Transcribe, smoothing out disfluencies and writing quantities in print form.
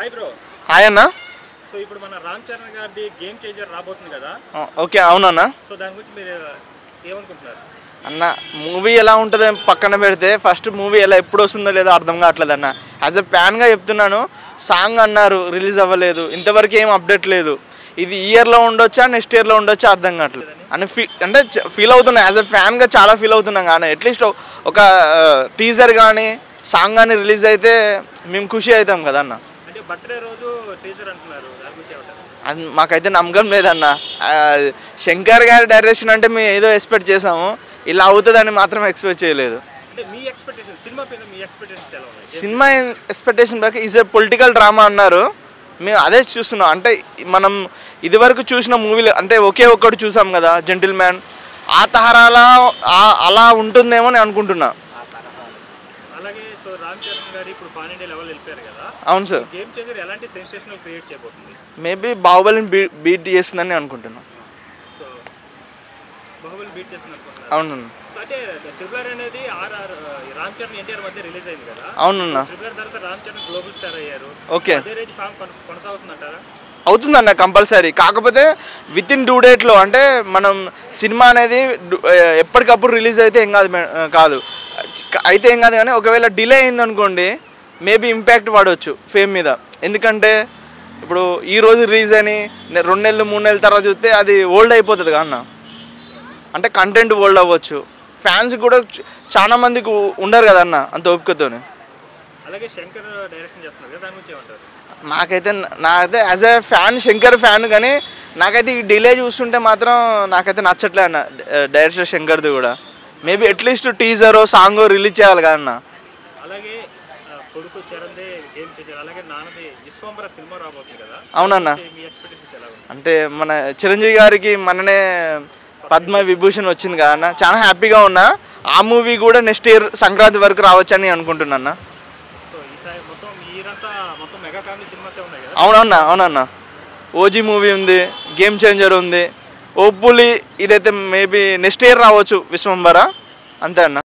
Hi bro. Hi అన్న. So ఇప్పుడు మన రామ్ చరణ్ గారి గేమ్ చేంజర్ రాబోతుంది కదా. ఓకే అవునన్నా. సో దాని గురించి మీరు ఏమనుకుంటున్నారు అన్న? మూవీ ఎలా ఉంటుందో పక్కన పెడితే ఫస్ట్ మూవీ ఎలా ఎప్పుడు వస్తుందో లేదో అర్థం కావట్లేదు అన్న. యాజ్ ఎ ఫ్యాన్గా చెప్తున్నాను. సాంగ్ అన్నారు రిలీజ్ అవ్వలేదు, ఇంతవరకు ఏం అప్డేట్ లేదు. ఇది ఇయర్లో ఉండొచ్చా నెక్స్ట్ ఇయర్లో ఉండొచ్చా అర్థం కావట్లేదు అని అంటే ఫీల్ అవుతున్నా. యాజ్ ఎ ఫ్యాన్గా చాలా ఫీల్ అవుతున్నాం. కానీ అట్లీస్ట్ ఒక టీజర్ కానీ సాంగ్ కానీ రిలీజ్ అయితే మేము ఖుషి అవుతాం కదా అన్న. అంటే బర్త్డే రోజు టీజర్ అంటున్నారు, దాని గురించి ఏమంటారు? అది మాకైతే నమ్మకం లేదన్న. శంకర్ గారి డైరెక్షన్ అంటే మేము ఏదో ఎక్స్పెక్ట్ చేసాము, ఇలా అవుతుందని మాత్రం ఎక్స్పెక్ట్ చేయలేదు. అంటే మీ ఎక్స్పెక్టేషన్ సినిమా పైన మీ ఎక్స్పెక్టేషన్స్ ఎలా ఉన్నాయి? సినిమా ఎక్స్పెక్టేషన్ బట్టి ఈజ్ ఏ పొలిటికల్ డ్రామా అన్నారు, మేము అదే చూస్తున్నాం. అంటే మనం ఇదివరకు చూసిన మూవీలు అంటే ఒకే ఒక్కటి చూసాం కదా జెంటిల్ మ్యాన్, ఆ తహరాల అలా ఉంటుందేమో అని అనుకుంటున్నా. అలాగే సో రామ్ చరణ్ గారు ఇప్పుడు పాన్ ఇండియా లెవెల్ వెళ్ళిపోయారు కదా. అవును సార్. గేమ్ చేంజర్ ఎలాంటి సెన్సేషనల్ క్రియేట్ చేయబోతుంది? మేబీ బాహుబలిని బీట్ చేస్తుందని అనుకుంటున్నాను. సో బాహుబలి బీట్ చేస్తున్నారు. అవును. అంటే ట్రిపులర్ అనేది రామ్ చరణ్ ఎన్టీఆర్ మధ్య రిలీజ్ అయింది కదా. అవునన్న. ట్రిపులర్ తర్వాత రామ్ చరణ్ గ్లోబల్ స్టార్ అయ్యారు. ఓకే. అదే రేంజ్ ఫామ్ కొనసాగుతుందంటారా? అవుతుందన్న కంపల్సరీ. కాకపోతే విత్ ఇన్ 2 డేట్లో అంటే మనం సినిమా అనేది ఎప్పటికప్పుడు రిలీజ్ అయితే ఏం కాదు అయితే ఏం కాదు. కానీ ఒకవేళ డిలే అయిందనుకోండి మేబీ ఇంపాక్ట్ పడవచ్చు ఫేమ్ మీద. ఎందుకంటే ఇప్పుడు ఈరోజు రిలీజ్ అని 2 నెలలు 3 నెలల తర్వాత చూస్తే అది ఓల్డ్ అయిపోతుంది కదా అన్న. అంటే కంటెంట్ ఓల్డ్ అవ్వచ్చు, ఫ్యాన్స్ కూడా చాలా మందికి ఉండరు కదా అన్న అంత ఓపికతోనే. అలాగే శంకర్ డైరెక్షన్ చేస్తున్నారు కదా, దాని గురించి ఏమంటారు? నాకైతే as a fan Shankar fan, కానీ నాకైతే ఈ డిలే చూస్తుంటే మాత్రం నాకైతే నచ్చట్లే అన్న డైరెక్టర్ శంకర్ది కూడా. మేబీ అట్లీస్ట్ టీజరో సాంగో రిలీజ్ చేయాలి కదా అన్న. అలాగే కొడుకు చరణ్దే గేమ్ చేంజర్, అలాగే నాన్నది విశ్వంబర సినిమా రాబోతుంది కదా. అవునన్న. మీ ఎక్స్పెక్టేషన్స్ ఎలా ఉన్నాయి? అంటే మన చిరంజీవి గారికి మననే పద్మ విభూషణ్ వచ్చింది కదా అన్న, చాలా హ్యాపీగా ఉన్నా. ఆ మూవీ కూడా నెక్స్ట్ ఇయర్ సంక్రాంతి వరకు రావచ్చని అనుకుంటున్నా. సో ఈసారి మొత్తం మొత్తం మెగా ఫ్యామిలీ సినిమాసే ఉన్నాయి కదా. అవునన్న. ఓజీ మూవీ ఉంది, గేమ్ చేంజర్ ఉంది, ఓపులి, ఇదైతే మేబీ నెక్స్ట్ ఇయర్ రావచ్చు విశ్వంబర, అంతే అన్న.